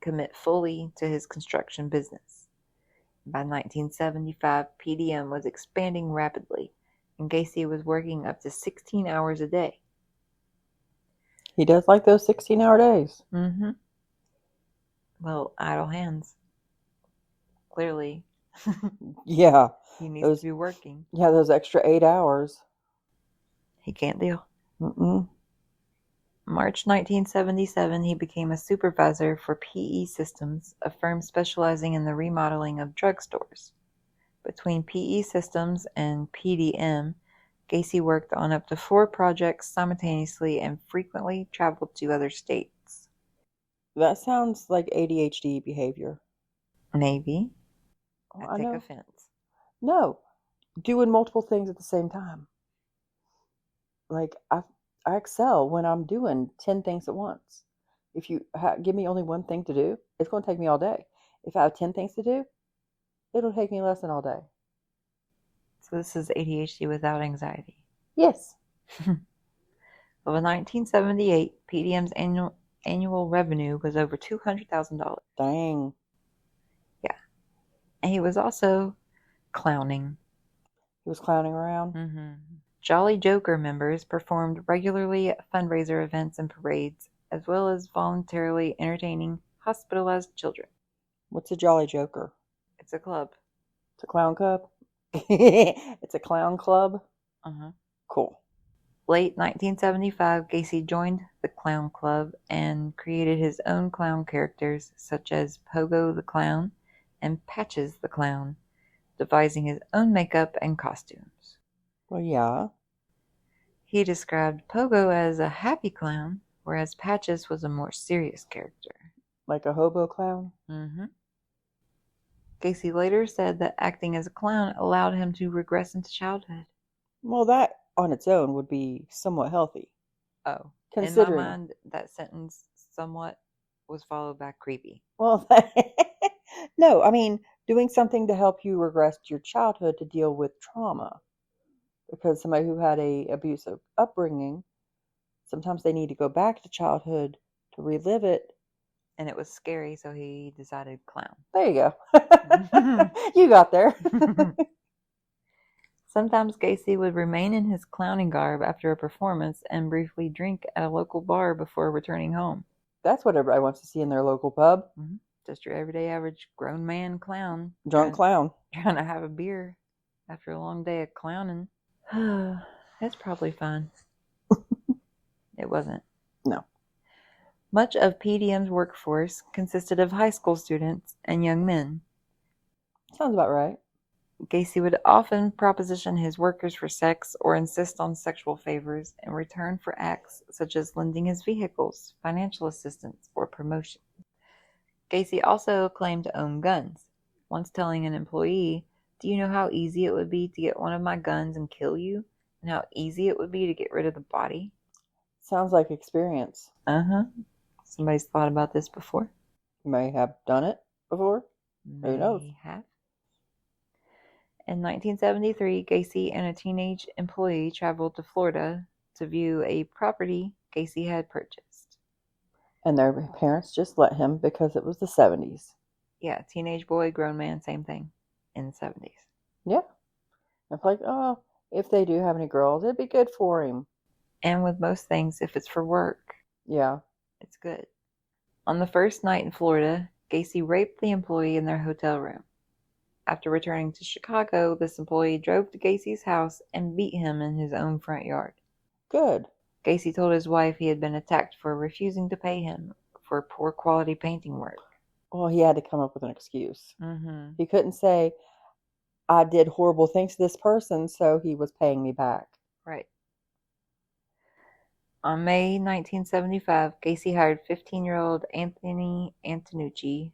commit fully to his construction business. By 1975, PDM was expanding rapidly, and Gacy was working up to 16 hours a day. He does like those 16-hour days. Well, idle hands. Clearly. Yeah. He needs to be working. Yeah, those extra 8 hours. He can't deal. March 1977, he became a supervisor for PE Systems, a firm specializing in the remodeling of drugstores. Between PE Systems and PDM, Gacy worked on up to 4 projects simultaneously and frequently traveled to other states. That sounds like ADHD behavior. Maybe. I take know. Offense. No. Doing multiple things at the same time. Like, I excel when I'm doing 10 things at once. If you give me only one thing to do, it's going to take me all day. If I have 10 things to do, it'll take me less than all day. So this is ADHD without anxiety. Yes. Well, in 1978, PDM's annual revenue was over $200,000. Dang. Yeah. And he was also clowning. He was clowning around? Jolly Joker members performed regularly at fundraiser events and parades, as well as voluntarily entertaining hospitalized children. What's a Jolly Joker? It's a club. It's a clown club? It's a clown club? Cool. Late 1975, Gacy joined the clown club and created his own clown characters, such as Pogo the Clown and Patches the Clown, devising his own makeup and costumes. Well, yeah. He described Pogo as a happy clown, whereas Patches was a more serious character. Like a hobo clown? Gacy later said that acting as a clown allowed him to regress into childhood. Well, that on its own would be somewhat healthy. Oh. Considering. In my mind, that sentence somewhat was followed by creepy. Well, no, I mean, doing something to help you regress to your childhood to deal with trauma. Because somebody who had a abusive upbringing, sometimes they need to go back to childhood to relive it. And it was scary, so he decided clown. There you go. You got there. Sometimes Gacy would remain in his clowning garb after a performance and briefly drink at a local bar before returning home. That's what everybody wants to see in their local pub. Just your everyday average grown man clown. Drunk clown. Trying to have a beer after a long day of clowning. That's probably fun. It wasn't. No. Much of PDM's workforce consisted of high school students and young men. Sounds about right. Gacy would often proposition his workers for sex or insist on sexual favors in return for acts such as lending his vehicles, financial assistance, or promotion. Gacy also claimed to own guns, once telling an employee, "Do you know how easy it would be to get one of my guns and kill you? And how easy it would be to get rid of the body?" Sounds like experience. Uh-huh. Somebody's thought about this before. May have done it before. Who knows? May have. In 1973, Gacy and a teenage employee traveled to Florida to view a property Gacy had purchased. And their parents just let him because it was the 70s. Yeah, teenage boy, grown man, same thing in the 70s. Yeah. I'm like, oh, if they do have any girls, it'd be good for him. And with most things, if it's for work, Yeah. it's good. On the first night in Florida, Gacy raped the employee in their hotel room. After returning to Chicago, this employee drove to Gacy's house and beat him in his own front yard. Good. Gacy told his wife he had been attacked for refusing to pay him for poor quality painting work. Well, he had to come up with an excuse. Mm-hmm. He couldn't say, I did horrible things to this person, so he was paying me back. Right. On May 1975, Gacy hired 15-year-old Anthony Antonucci,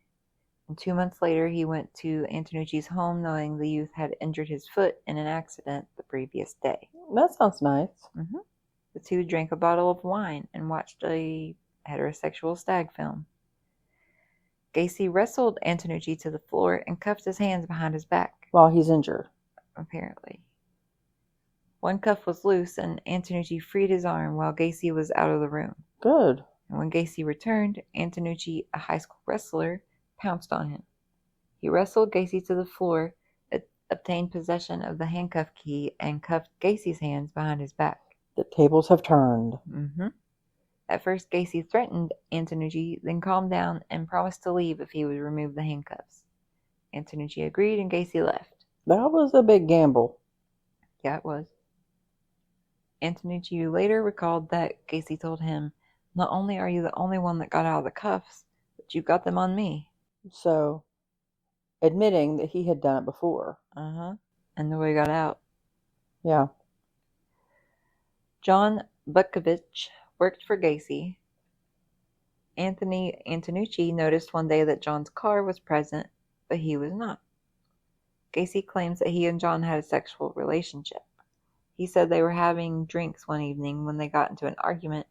and 2 months later he went to Antonucci's home knowing the youth had injured his foot in an accident the previous day. That sounds nice. Mm-hmm. The two drank a bottle of wine and watched a heterosexual stag film. Gacy wrestled Antonucci to the floor and cuffed his hands behind his back. While he's injured. Apparently. One cuff was loose and Antonucci freed his arm while Gacy was out of the room. Good. And when Gacy returned, Antonucci, a high school wrestler, pounced on him. He wrestled Gacy to the floor, obtained possession of the handcuff key, and cuffed Gacy's hands behind his back. The tables have turned. Mm-hmm. At first, Gacy threatened Antonucci, then calmed down and promised to leave if he would remove the handcuffs. Antonucci agreed and Gacy left. That was a big gamble. Yeah, it was. Antonucci later recalled that Gacy told him, "Not only are you the only one that got out of the cuffs, but you got them on me." So, admitting that he had done it before. Uh-huh. And nobody got out. Yeah. John Butkovich worked for Gacy. Anthony Antonucci noticed one day that John's car was present, but he was not. Gacy claims that he and John had a sexual relationship. He said they were having drinks one evening when they got into an argument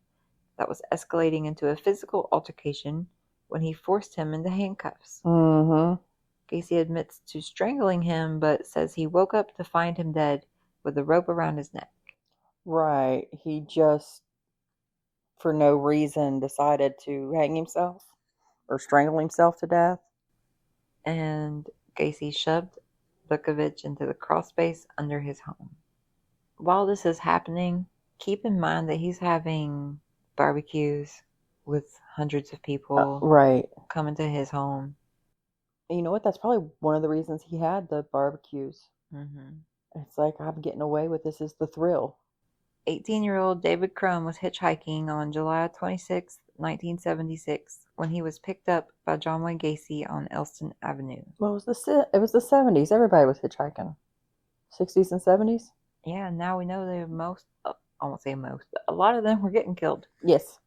that was escalating into a physical altercation when he forced him into handcuffs. Mm-hmm. Gacy admits to strangling him, but says he woke up to find him dead with a rope around his neck. Right. He just, for no reason, decided to hang himself or strangle himself to death. And Gacy shoved Butkovich into the crawlspace under his home. While this is happening, keep in mind that he's having barbecues with hundreds of people right. coming to his home. And you know what? That's probably one of the reasons he had the barbecues. Mm-hmm. It's like, I'm getting away with this is the thrill. 18-year-old David Crum was hitchhiking on July 26, 1976, when he was picked up by John Wayne Gacy on Elston Avenue. Well, it was the 70s. Everybody was hitchhiking. 60s and 70s? Yeah, now we know that I won't say most, but a lot of them were getting killed. Yes.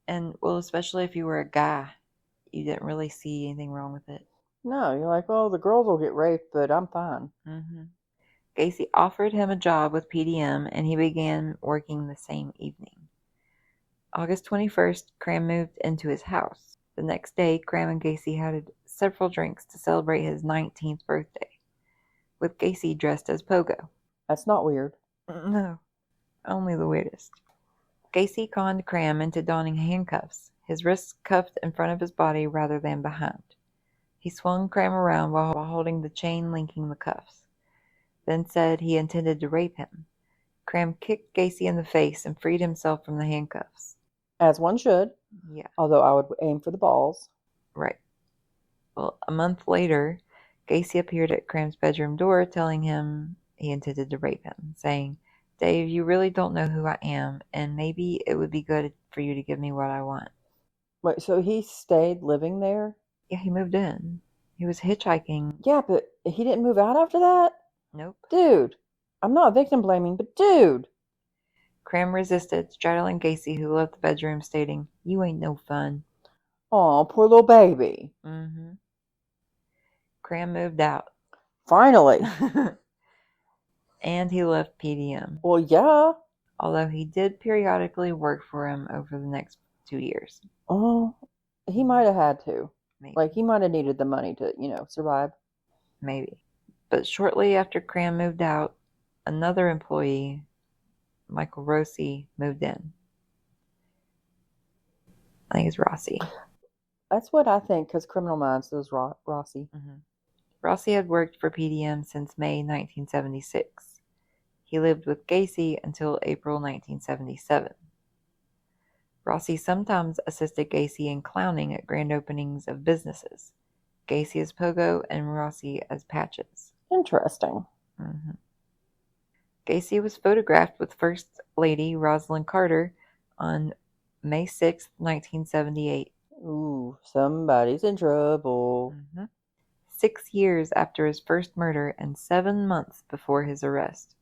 And, well, especially if you were a guy, you didn't really see anything wrong with it. No, you're like, well, the girls will get raped, but I'm fine. Mm-hmm. Gacy offered him a job with PDM, and he began working the same evening. August 21st, Cram moved into his house. The next day, Cram and Gacy had several drinks to celebrate his 19th birthday, with Gacy dressed as Pogo. That's not weird. No, only the weirdest. Gacy conned Cram into donning handcuffs, his wrists cuffed in front of his body rather than behind. He swung Cram around while holding the chain linking the cuffs, then said he intended to rape him. Cram kicked Gacy in the face and freed himself from the handcuffs. As one should. Yeah. Although I would aim for the balls. Right. Well, a month later, Gacy appeared at Cram's bedroom door telling him he intended to rape him, saying, "Dave, you really don't know who I am, and maybe it would be good for you to give me what I want." Wait, so he stayed living there? Yeah, he moved in. He was hitchhiking. Yeah, but he didn't move out after that? Nope. Dude, I'm not victim blaming, but dude. Cram resisted, straddling Gacy, who left the bedroom, stating, "You ain't no fun." Aw, poor little baby. Mm-hmm. Cram moved out. Finally. And he left PDM. Well, yeah. Although he did periodically work for him over the next 2 years. Oh, he might have had to. Maybe. Like, he might have needed the money to, survive. Maybe. But shortly after Cram moved out, another employee, Michael Rossi, moved in. I think it's Rossi. That's what I think, because Criminal Minds does Rossi. Mm-hmm. Rossi had worked for PDM since May 1976. He lived with Gacy until April 1977. Rossi sometimes assisted Gacy in clowning at grand openings of businesses. Gacy as Pogo and Rossi as Patches. Interesting. Mm-hmm. Gacy was photographed with First Lady Rosalind Carter on May 6, 1978. Ooh, somebody's in trouble. Mm-hmm. 6 years after his first murder and 7 months before his arrest.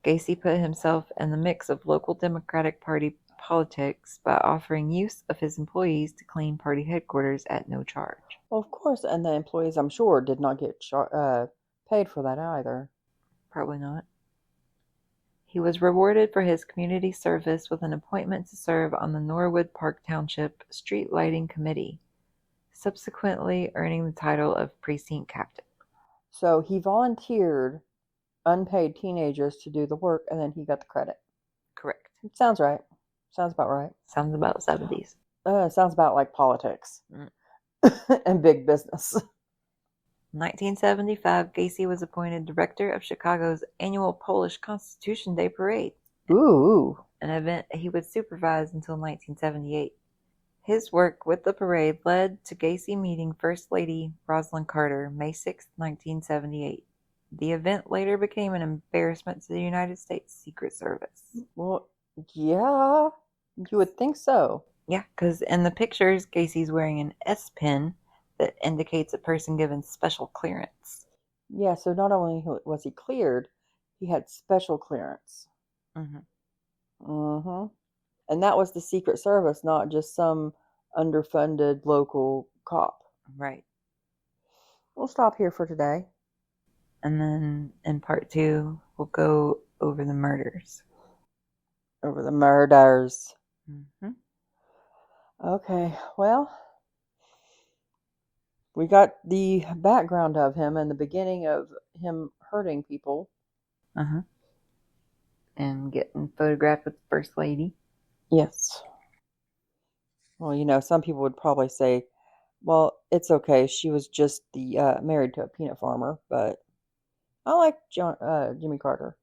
Gacy put himself in the mix of local Democratic Party politics by offering use of his employees to clean party headquarters at no charge. Well, of course, and the employees, I'm sure, did not get paid for that either. Probably not. He was rewarded for his community service with an appointment to serve on the Norwood Park Township Street Lighting Committee, subsequently earning the title of precinct captain. So he volunteered unpaid teenagers to do the work, and then he got the credit. Correct. Sounds right. Sounds about right. Sounds about 70s. Sounds about like politics and big business. In 1975, Gacy was appointed director of Chicago's annual Polish Constitution Day Parade. Ooh. An event he would supervise until 1978. His work with the parade led to Gacy meeting First Lady Rosalind Carter May 6, 1978. The event later became an embarrassment to the United States Secret Service. Well, yeah, you would think so. Yeah, because in the pictures, Gacy's wearing an S pin that indicates a person given special clearance. Yeah, so not only was he cleared, he had special clearance. Mm-hmm. Mm-hmm. And that was the Secret Service, not just some underfunded local cop. Right. We'll stop here for today. And then in part 2, we'll go over the murders. Over the murders. Mm-hmm. Okay, well, we got the background of him and the beginning of him hurting people. Uh-huh. And getting photographed with the First Lady. Yes. Well, some people would probably say, well, it's okay. She was just the married to a peanut farmer, but I like Jimmy Carter.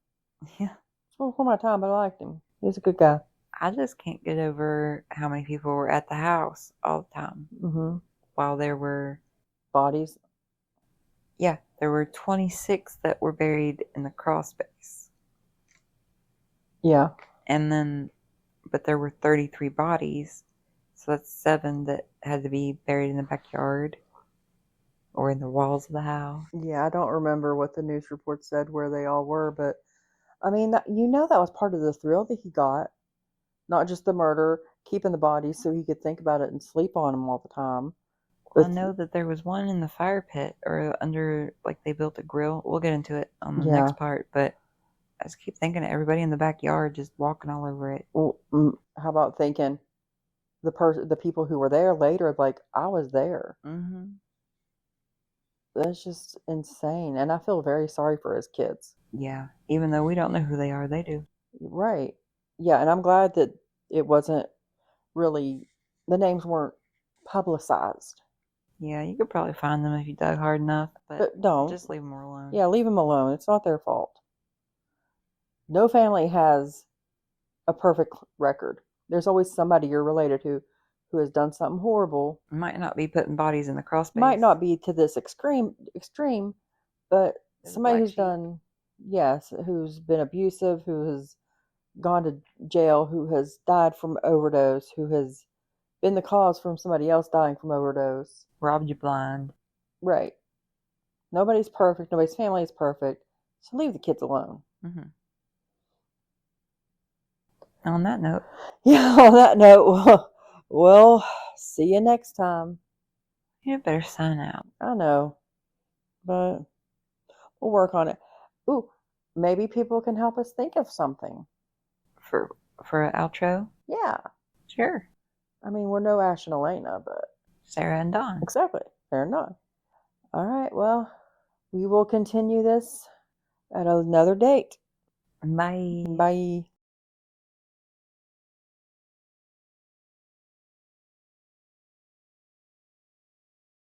Yeah. It's before my time, but I liked him. He was a good guy. I just can't get over how many people were at the house all the time. Mm-hmm. While there were bodies. Yeah, there were 26 that were buried in the crawlspace. Yeah. And then, but there were 33 bodies, so that's 7 that had to be buried in the backyard or in the walls of the house. Yeah, I don't remember what the news report said where they all were, but I mean, that was part of the thrill that he got. Not just the murder, keeping the bodies so he could think about it and sleep on them all the time. But I know that there was one in the fire pit or under, like they built a grill. We'll get into it on the next part, but I just keep thinking of everybody in the backyard just walking all over it. Well, how about thinking the people who were there later, like, I was there. Mm-hmm. That's just insane. And I feel very sorry for his kids. Yeah, even though we don't know who they are, they do. Right. Yeah, and I'm glad that it wasn't really, the names weren't publicized. Yeah, you could probably find them if you dug hard enough, but don't. Just leave them alone. Yeah, leave them alone. It's not their fault. No family has a perfect record. There's always somebody you're related to who has done something horrible. Might not be putting bodies in the crawlspace. Might not be to this extreme, but somebody who's done, who's been abusive, who has gone to jail, who has died from overdose, who has been the cause from somebody else dying from overdose. Robbed you blind. Right. Nobody's perfect. Nobody's family is perfect. So leave the kids alone. Mm-hmm. On that note. Yeah, on that note, well, see you next time. You better sign out. I know, but we'll work on it. Ooh, maybe people can help us think of something. For an outro? Yeah. Sure. I mean, we're no Ash and Elena, but... Sarah and Dawn. Exactly. They're not. All right, well, we will continue this at another date. Bye. Bye.